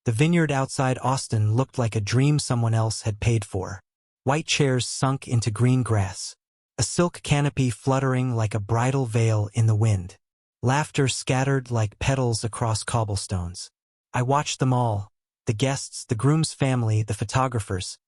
The vineyard outside Austin looked like a dream someone else had paid for. White chairs sunk into green grass. A silk canopy fluttering like a bridal veil in the wind. Laughter scattered like petals across cobblestones. I watched them all, the guests, the groom's family, the photographers,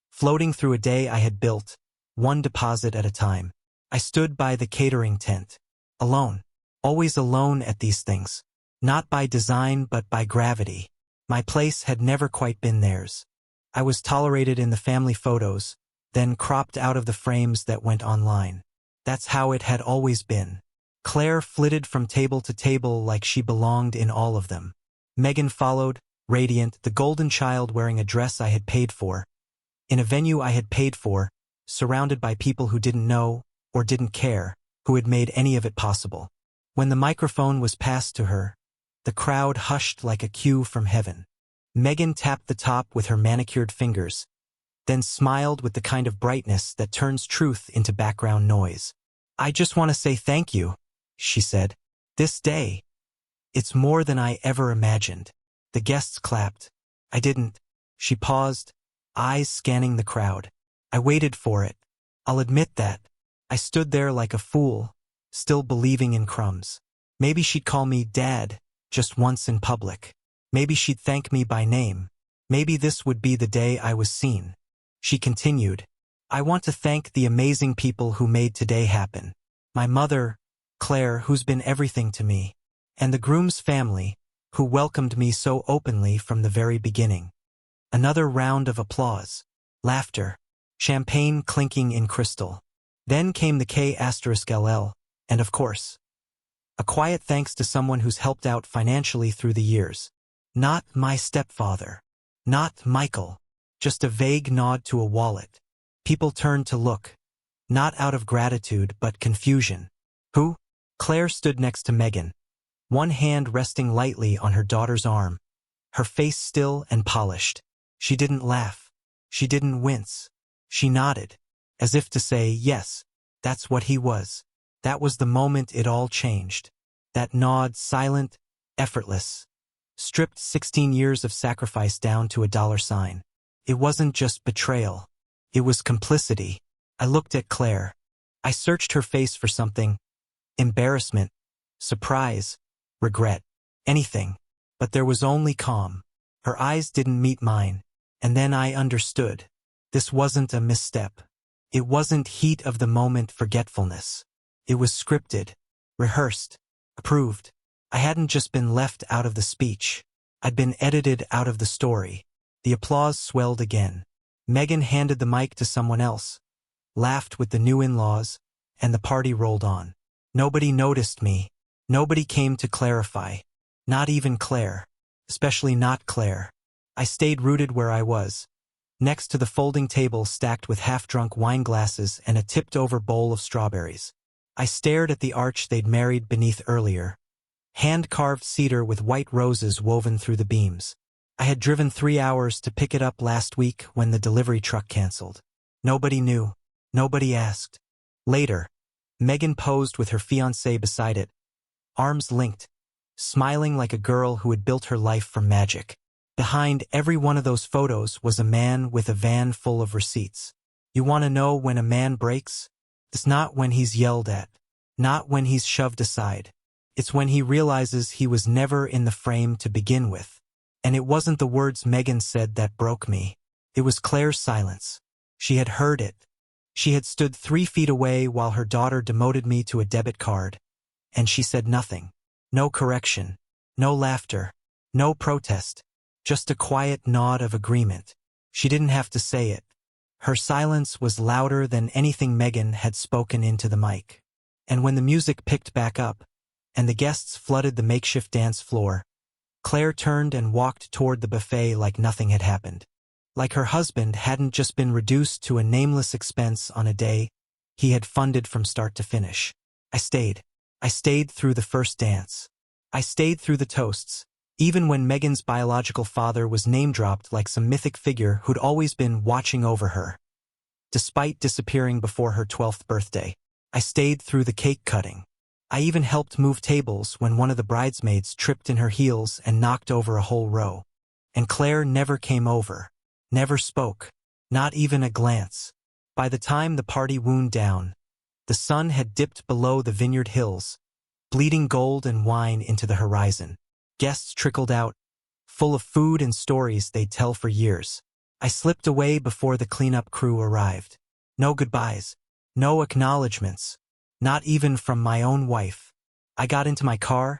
floating through a day I had built, one deposit at a time. I stood by the catering tent. Alone. Always alone at these things. Not by design but by gravity. My place had never quite been theirs. I was tolerated in the family photos, then cropped out of the frames that went online. That's how it had always been. Claire flitted from table to table like she belonged in all of them. Megan followed, radiant, the golden child wearing a dress I had paid for. In a venue I had paid for, surrounded by people who didn't know, or didn't care, who had made any of it possible. When the microphone was passed to her, the crowd hushed like a cue from heaven. Megan tapped the top with her manicured fingers, then smiled with the kind of brightness that turns truth into background noise. "I just want to say thank you," she said. "This day. It's more than I ever imagined." The guests clapped. I didn't. She paused, eyes scanning the crowd. I waited for it. I'll admit that. I stood there like a fool, still believing in crumbs. Maybe she'd call me Dad, just once in public. Maybe she'd thank me by name. Maybe this would be the day I was seen. She continued, "I want to thank the amazing people who made today happen. My mother, Claire, who's been everything to me, and the groom's family, who welcomed me so openly from the very beginning." Another round of applause. Laughter. Champagne clinking in crystal. Then came the K*LL, and of course, a quiet thanks to someone who's helped out financially through the years. Not my stepfather. Not Michael. Just a vague nod to a wallet. People turned to look. Not out of gratitude, but confusion. Who? Claire stood next to Megan, one hand resting lightly on her daughter's arm, her face still and polished. She didn't laugh. She didn't wince. She nodded, as if to say, yes, that's what he was. That was the moment it all changed. That nod, silent, effortless, stripped 16 years of sacrifice down to a $sign. It wasn't just betrayal. It was complicity. I looked at Claire. I searched her face for something. Embarrassment, surprise, regret, anything. But there was only calm. Her eyes didn't meet mine. And then I understood. This wasn't a misstep. It wasn't heat of the moment forgetfulness. It was scripted, rehearsed, approved. I hadn't just been left out of the speech. I'd been edited out of the story. The applause swelled again. Megan handed the mic to someone else, laughed with the new in-laws, and the party rolled on. Nobody noticed me. Nobody came to clarify. Not even Claire. Especially not Claire. I stayed rooted where I was, next to the folding table stacked with half-drunk wine glasses and a tipped-over bowl of strawberries. I stared at the arch they'd married beneath earlier. Hand-carved cedar with white roses woven through the beams. I had driven 3 hours to pick it up last week when the delivery truck canceled. Nobody knew. Nobody asked. Later, Megan posed with her fiancé beside it, arms linked, smiling like a girl who had built her life from magic. Behind every one of those photos was a man with a van full of receipts. You want to know when a man breaks? It's not when he's yelled at. Not when he's shoved aside. It's when he realizes he was never in the frame to begin with. And it wasn't the words Megan said that broke me. It was Claire's silence. She had heard it. She had stood 3 feet away while her daughter demoted me to a debit card. And she said nothing. No correction. No laughter. No protest. Just a quiet nod of agreement. She didn't have to say it. Her silence was louder than anything Megan had spoken into the mic. And when the music picked back up, and the guests flooded the makeshift dance floor, Claire turned and walked toward the buffet like nothing had happened. Like her husband hadn't just been reduced to a nameless expense on a day he had funded from start to finish. I stayed. I stayed through the first dance. I stayed through the toasts, even when Megan's biological father was name-dropped like some mythic figure who'd always been watching over her. Despite disappearing before her 12th birthday, I stayed through the cake cutting. I even helped move tables when one of the bridesmaids tripped in her heels and knocked over a whole row. And Claire never came over. Never spoke. Not even a glance. By the time the party wound down, the sun had dipped below the vineyard hills, bleeding gold and wine into the horizon. Guests trickled out, full of food and stories they'd tell for years. I slipped away before the cleanup crew arrived. No goodbyes. No acknowledgments. Not even from my own wife. I got into my car,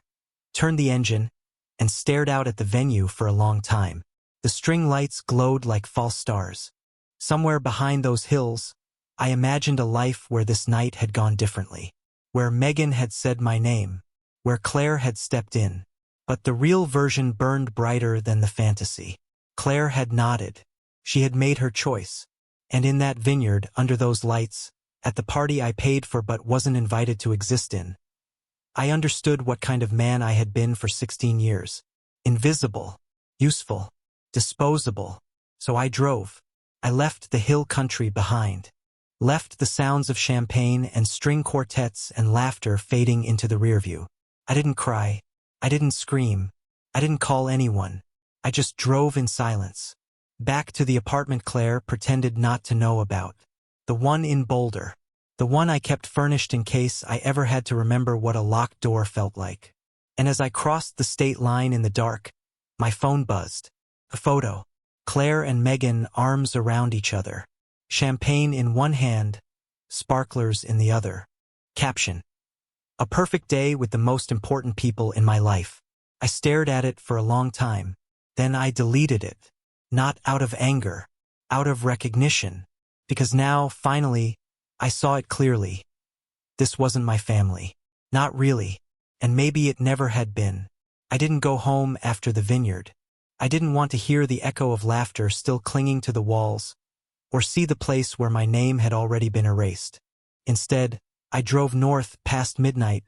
turned the engine, and stared out at the venue for a long time. The string lights glowed like false stars. Somewhere behind those hills, I imagined a life where this night had gone differently. Where Megan had said my name. Where Claire had stepped in. But the real version burned brighter than the fantasy. Claire had nodded. She had made her choice. And in that vineyard, under those lights, at the party I paid for but wasn't invited to exist in, I understood what kind of man I had been for 16 years. Invisible. Useful. Disposable. So I drove. I left the hill country behind. Left the sounds of champagne and string quartets and laughter fading into the rearview. I didn't cry. I didn't scream. I didn't call anyone. I just drove in silence. Back to the apartment Claire pretended not to know about. The one in Boulder. The one I kept furnished in case I ever had to remember what a locked door felt like. And as I crossed the state line in the dark, my phone buzzed. A photo. Claire and Megan, arms around each other. Champagne in one hand, sparklers in the other. Caption. A perfect day with the most important people in my life. I stared at it for a long time. Then I deleted it. Not out of anger. Out of recognition. Because now, finally, I saw it clearly. This wasn't my family. Not really. And maybe it never had been. I didn't go home after the vineyard. I didn't want to hear the echo of laughter still clinging to the walls, or see the place where my name had already been erased. Instead, I drove north past midnight,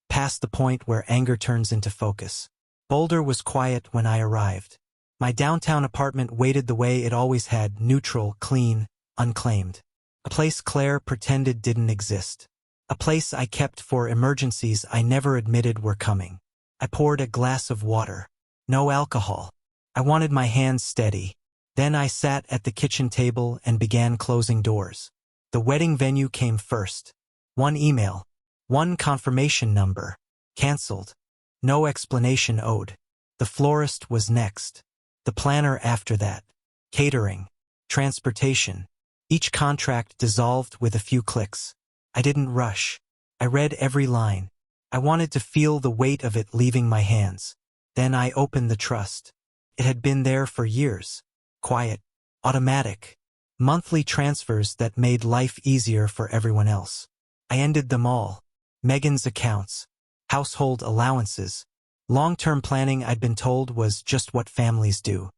past the point where anger turns into focus. Boulder was quiet when I arrived. My downtown apartment waited the way it always had, neutral, clean, unclaimed. A place Claire pretended didn't exist. A place I kept for emergencies I never admitted were coming. I poured a glass of water. No alcohol. I wanted my hands steady. Then I sat at the kitchen table and began closing doors. The wedding venue came first. One email. One confirmation number. Cancelled. No explanation owed. The florist was next. The planner after that. Catering. Transportation. Each contract dissolved with a few clicks. I didn't rush. I read every line. I wanted to feel the weight of it leaving my hands. Then I opened the trust. It had been there for years. Quiet. Automatic. Monthly transfers that made life easier for everyone else. I ended them all. Megan's accounts. Household allowances. Long-term planning I'd been told was just what families do.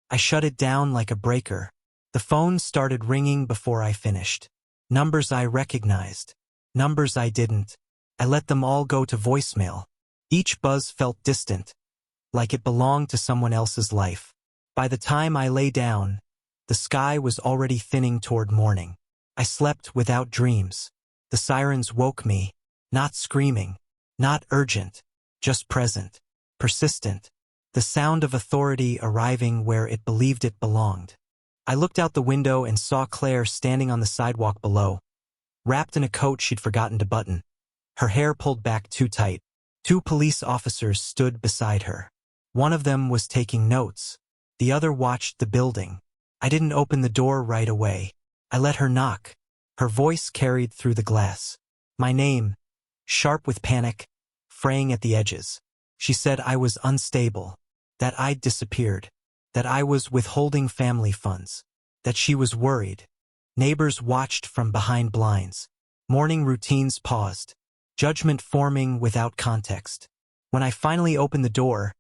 I shut it down like a breaker. The phone started ringing before I finished. Numbers I recognized. Numbers I didn't. I let them all go to voicemail. Each buzz felt distant, like it belonged to someone else's life. By the time I lay down, the sky was already thinning toward morning. I slept without dreams. The sirens woke me, not screaming, not urgent, just present, persistent. The sound of authority arriving where it believed it belonged. I looked out the window and saw Claire standing on the sidewalk below, wrapped in a coat she'd forgotten to button. Her hair pulled back too tight. 2 police officers stood beside her. One of them was taking notes. The other watched the building. I didn't open the door right away. I let her knock. Her voice carried through the glass. My name, sharp with panic, fraying at the edges. She said I was unstable, that I'd disappeared, that I was withholding family funds, that she was worried. Neighbors watched from behind blinds. Morning routines paused, judgment forming without context. When I finally opened the door,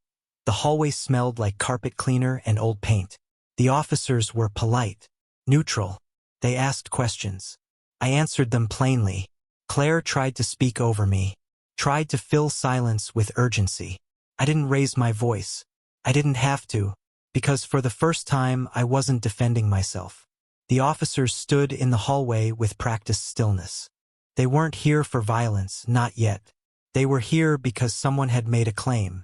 the hallway smelled like carpet cleaner and old paint. The officers were polite, neutral. They asked questions. I answered them plainly. Claire tried to speak over me, tried to fill silence with urgency. I didn't raise my voice. I didn't have to, because for the first time I wasn't defending myself. The officers stood in the hallway with practiced stillness. They weren't here for violence, not yet. They were here because someone had made a claim.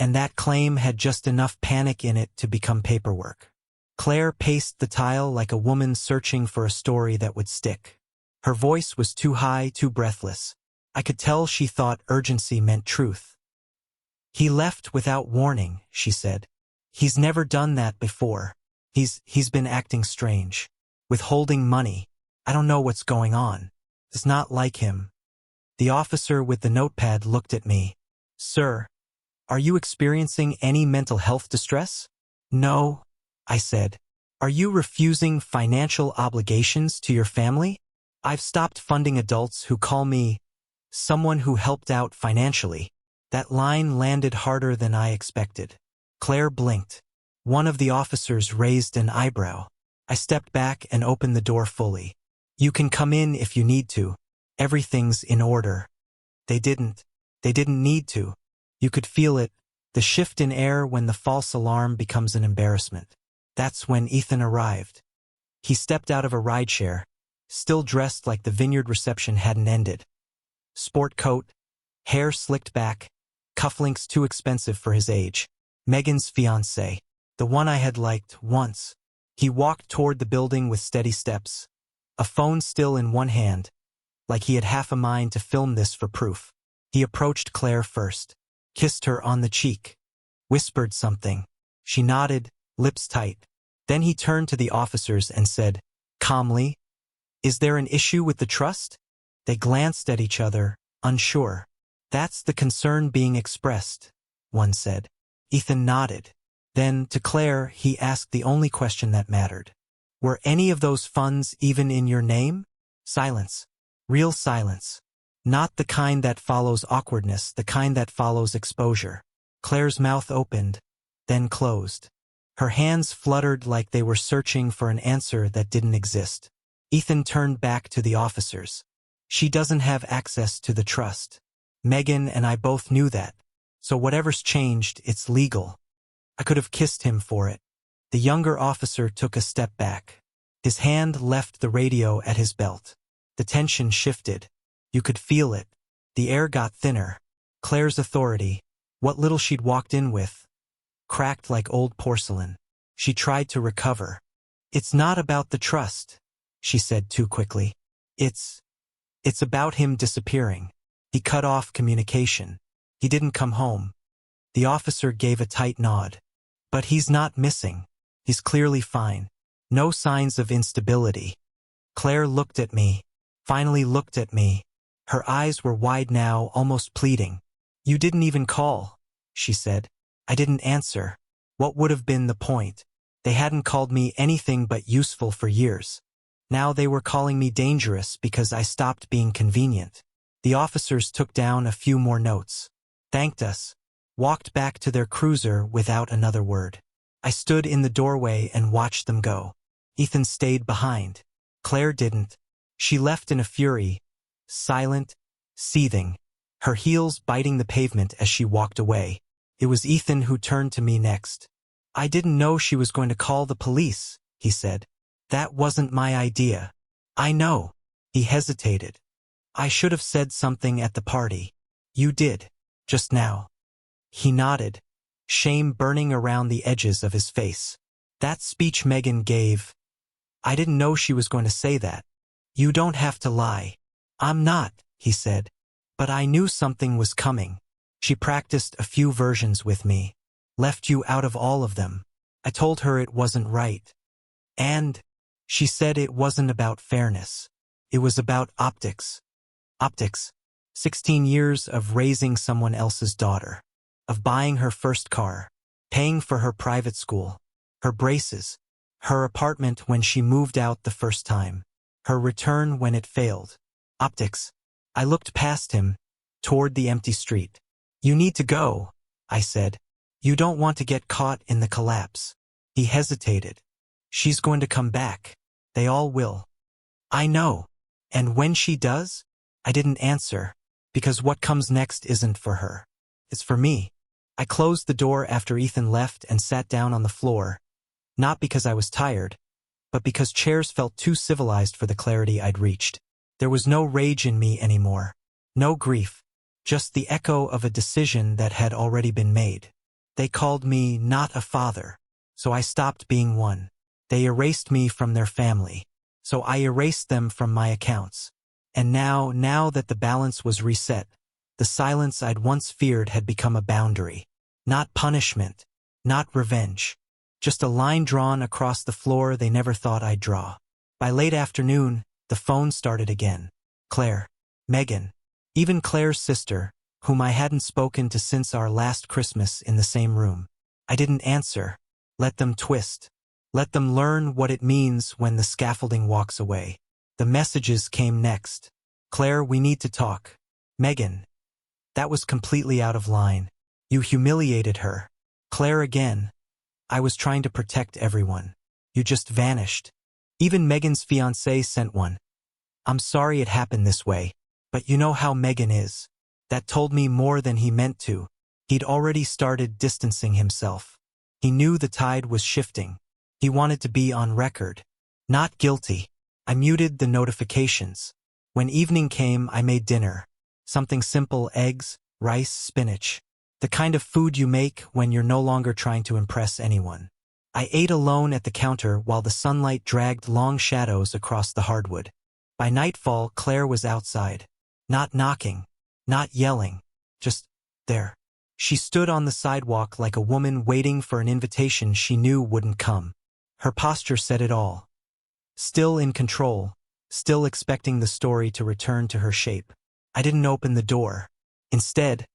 and that claim had just enough panic in it to become paperwork. Claire paced the tile like a woman searching for a story that would stick. Her voice was too high, too breathless. I could tell she thought urgency meant truth. "He left without warning," she said. "He's never done that before. He's been acting strange. Withholding money. I don't know what's going on. It's not like him." The officer with the notepad looked at me. "Sir, are you experiencing any mental health distress?" "No," I said. "Are you refusing financial obligations to your family?" "I've stopped funding adults who call me someone who helped out financially." That line landed harder than I expected. Claire blinked. One of the officers raised an eyebrow. I stepped back and opened the door fully. "You can come in if you need to. Everything's in order." They didn't need to. You could feel it, the shift in air when the false alarm becomes an embarrassment. That's when Ethan arrived. He stepped out of a rideshare, still dressed like the vineyard reception hadn't ended. Sport coat, hair slicked back, cufflinks too expensive for his age. Megan's fiancé, the one I had liked once. He walked toward the building with steady steps, a phone still in one hand, like he had half a mind to film this for proof. He approached Claire first, kissed her on the cheek, whispered something. She nodded, lips tight. Then he turned to the officers and said, calmly, "Is there an issue with the trust?" They glanced at each other, unsure. "That's the concern being expressed," one said. Ethan nodded. Then, to Claire, he asked the only question that mattered. "Were any of those funds even in your name?" Silence. Real silence. Not the kind that follows awkwardness, the kind that follows exposure. Claire's mouth opened, then closed. Her hands fluttered like they were searching for an answer that didn't exist. Ethan turned back to the officers. "She doesn't have access to the trust. Megan and I both knew that. So whatever's changed, it's legal." I could have kissed him for it. The younger officer took a step back. His hand left the radio at his belt. The tension shifted. You could feel it. The air got thinner. Claire's authority, what little she'd walked in with, cracked like old porcelain. She tried to recover. "It's not about the trust," she said too quickly. It's about him disappearing." He cut off communication. "He didn't come home." The officer gave a tight nod. "But he's not missing. He's clearly fine. No signs of instability." Claire looked at me, finally looked at me. Her eyes were wide now, almost pleading. "You didn't even call," she said. "I didn't answer. What would have been the point? They hadn't called me anything but useful for years. Now they were calling me dangerous because I stopped being convenient." The officers took down a few more notes, thanked us, walked back to their cruiser without another word. I stood in the doorway and watched them go. Ethan stayed behind. Claire didn't. She left in a fury, silent, seething, her heels biting the pavement as she walked away. It was Ethan who turned to me next. "I didn't know she was going to call the police," he said. "That wasn't my idea." "I know." He hesitated. "I should have said something at the party." "You did. Just now." He nodded, shame burning around the edges of his face. "That speech Megan gave, I didn't know she was going to say that." "You don't have to lie." "I'm not," he said. "But I knew something was coming. She practiced a few versions with me. Left you out of all of them. I told her it wasn't right. And she said it wasn't about fairness. It was about optics. Optics. 16 years of raising someone else's daughter. Of buying her first car. Paying for her private school. Her braces. Her apartment when she moved out the first time. Her return when it failed. Optics. I looked past him, toward the empty street. "You need to go," I said. "You don't want to get caught in the collapse." He hesitated. "She's going to come back. They all will." "I know. And when she does?" I didn't answer, because what comes next isn't for her. It's for me. I closed the door after Ethan left and sat down on the floor, not because I was tired, but because chairs felt too civilized for the clarity I'd reached. There was no rage in me anymore. No grief. Just the echo of a decision that had already been made. They called me not a father, so I stopped being one. They erased me from their family, so I erased them from my accounts. And now that the balance was reset, the silence I'd once feared had become a boundary. Not punishment, not revenge. Just a line drawn across the floor they never thought I'd draw. By late afternoon, the phone started again. Claire, Megan, even Claire's sister, whom I hadn't spoken to since our last Christmas in the same room. I didn't answer. Let them twist. Let them learn what it means when the scaffolding walks away. The messages came next. Claire, we need to talk. Megan. That was completely out of line. You humiliated her. Claire again. I was trying to protect everyone. You just vanished. Even Megan's fiancé sent one. I'm sorry it happened this way, but you know how Megan is. That told me more than he meant to. He'd already started distancing himself. He knew the tide was shifting. He wanted to be on record. Not guilty. I muted the notifications. When evening came, I made dinner. Something simple: eggs, rice, spinach. The kind of food you make when you're no longer trying to impress anyone. I ate alone at the counter while the sunlight dragged long shadows across the hardwood. By nightfall, Claire was outside. Not knocking. Not yelling. Just there. She stood on the sidewalk like a woman waiting for an invitation she knew wouldn't come. Her posture said it all. Still in control. Still expecting the story to return to her shape. I didn't open the door. Instead,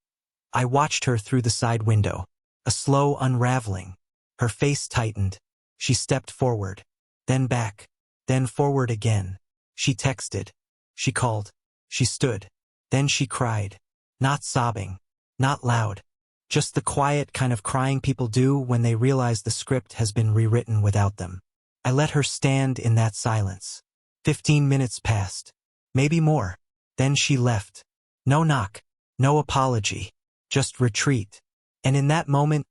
I watched her through the side window. A slow unraveling. Her face tightened. She stepped forward. Then back. Then forward again. She texted. She called. She stood. Then she cried. Not sobbing. Not loud. Just the quiet kind of crying people do when they realize the script has been rewritten without them. I let her stand in that silence. 15 minutes passed. Maybe more. Then she left. No knock. No apology. Just retreat. And in that moment,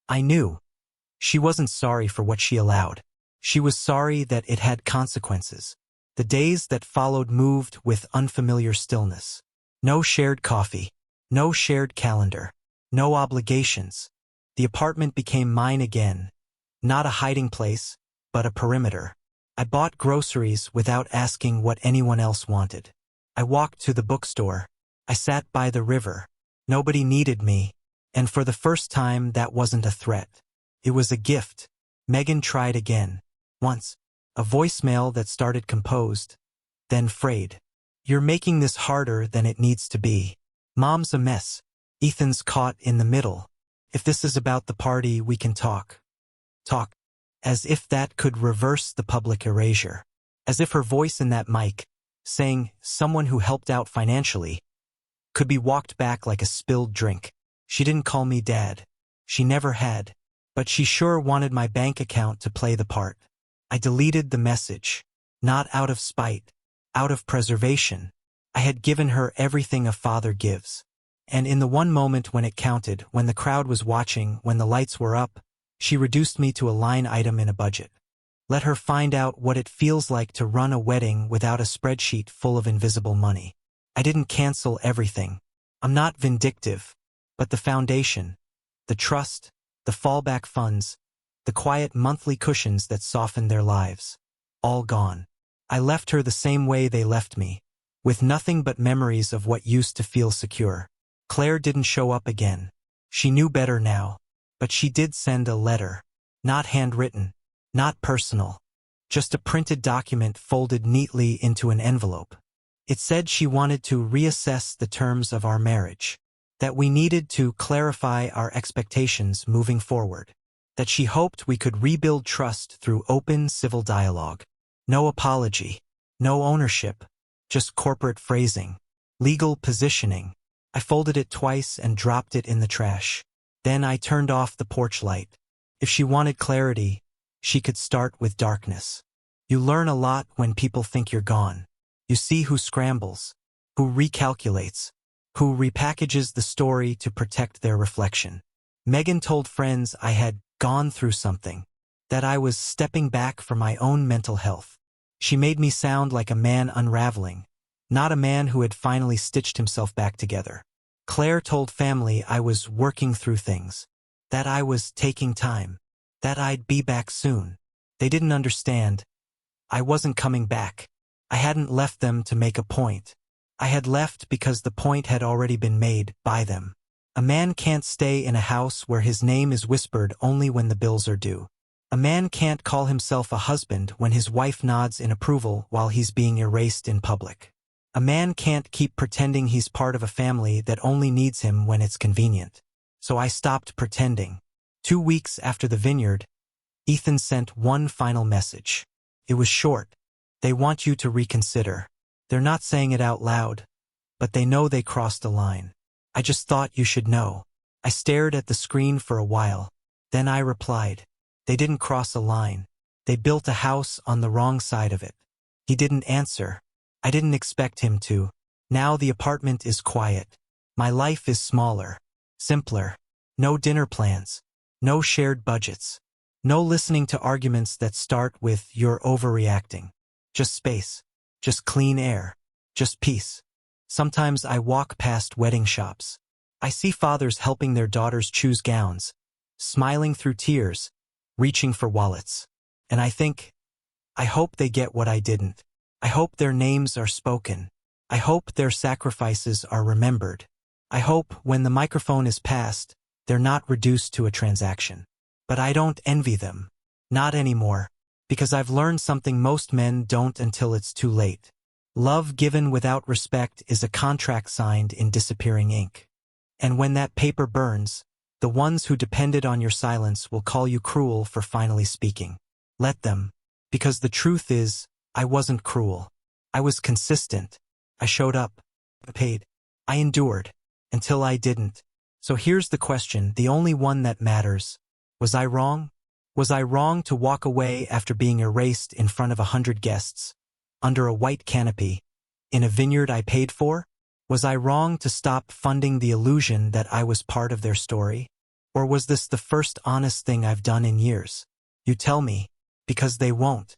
I knew. She wasn't sorry for what she allowed. She was sorry that it had consequences. The days that followed moved with unfamiliar stillness. No shared coffee. No shared calendar. No obligations. The apartment became mine again. Not a hiding place, but a perimeter. I bought groceries without asking what anyone else wanted. I walked to the bookstore. I sat by the river. Nobody needed me, and for the first time that wasn't a threat. It was a gift. Megan tried again. Once. A voicemail that started composed, then frayed. You're making this harder than it needs to be. Mom's a mess. Ethan's caught in the middle. If this is about the party, we can talk. Talk. As if that could reverse the public erasure. As if her voice in that mic, saying someone who helped out financially, could be walked back like a spilled drink. She didn't call me Dad. She never had. But she sure wanted my bank account to play the part. I deleted the message. Not out of spite. Out of preservation. I had given her everything a father gives. And in the one moment when it counted, when the crowd was watching, when the lights were up, she reduced me to a line item in a budget. Let her find out what it feels like to run a wedding without a spreadsheet full of invisible money. I didn't cancel everything. I'm not vindictive, but the foundation, the trust, the fallback funds, the quiet monthly cushions that softened their lives, all gone. I left her the same way they left me, with nothing but memories of what used to feel secure. Claire didn't show up again. She knew better now, but she did send a letter. Not handwritten, not personal, just a printed document folded neatly into an envelope. It said she wanted to reassess the terms of our marriage, that we needed to clarify our expectations moving forward, that she hoped we could rebuild trust through open civil dialogue. No apology, no ownership, just corporate phrasing, legal positioning. I folded it twice and dropped it in the trash. Then I turned off the porch light. If she wanted clarity, she could start with darkness. You learn a lot when people think you're gone. You see who scrambles, who recalculates, who repackages the story to protect their reflection. Megan told friends I had gone through something, that I was stepping back for my own mental health. She made me sound like a man unraveling, not a man who had finally stitched himself back together. Claire told family I was working through things. that I was taking time, that I'd be back soon. They didn't understand. I wasn't coming back. I hadn't left them to make a point. I had left because the point had already been made by them. A man can't stay in a house where his name is whispered only when the bills are due. A man can't call himself a husband when his wife nods in approval while he's being erased in public. A man can't keep pretending he's part of a family that only needs him when it's convenient. So I stopped pretending. 2 weeks after the vineyard, Ethan sent one final message. It was short. They want you to reconsider. They're not saying it out loud, but they know they crossed a line. I just thought you should know. I stared at the screen for a while. Then I replied. They didn't cross a line. They built a house on the wrong side of it. He didn't answer. I didn't expect him to. Now the apartment is quiet. My life is smaller, simpler. No dinner plans. No shared budgets. No listening to arguments that start with "you're overreacting." Just space. Just clean air. Just peace. Sometimes I walk past wedding shops. I see fathers helping their daughters choose gowns, smiling through tears, reaching for wallets. And I think, I hope they get what I didn't. I hope their names are spoken. I hope their sacrifices are remembered. I hope when the microphone is passed, they're not reduced to a transaction. But I don't envy them. Not anymore. Because I've learned something most men don't until it's too late. Love given without respect is a contract signed in disappearing ink. And when that paper burns, the ones who depended on your silence will call you cruel for finally speaking. Let them. Because the truth is, I wasn't cruel. I was consistent. I showed up. I paid. I endured. Until I didn't. So here's the question, the only one that matters. Was I wrong? Was I wrong to walk away after being erased in front of 100 guests, under a white canopy, in a vineyard I paid for? Was I wrong to stop funding the illusion that I was part of their story? Or was this the first honest thing I've done in years? You tell me, because they won't.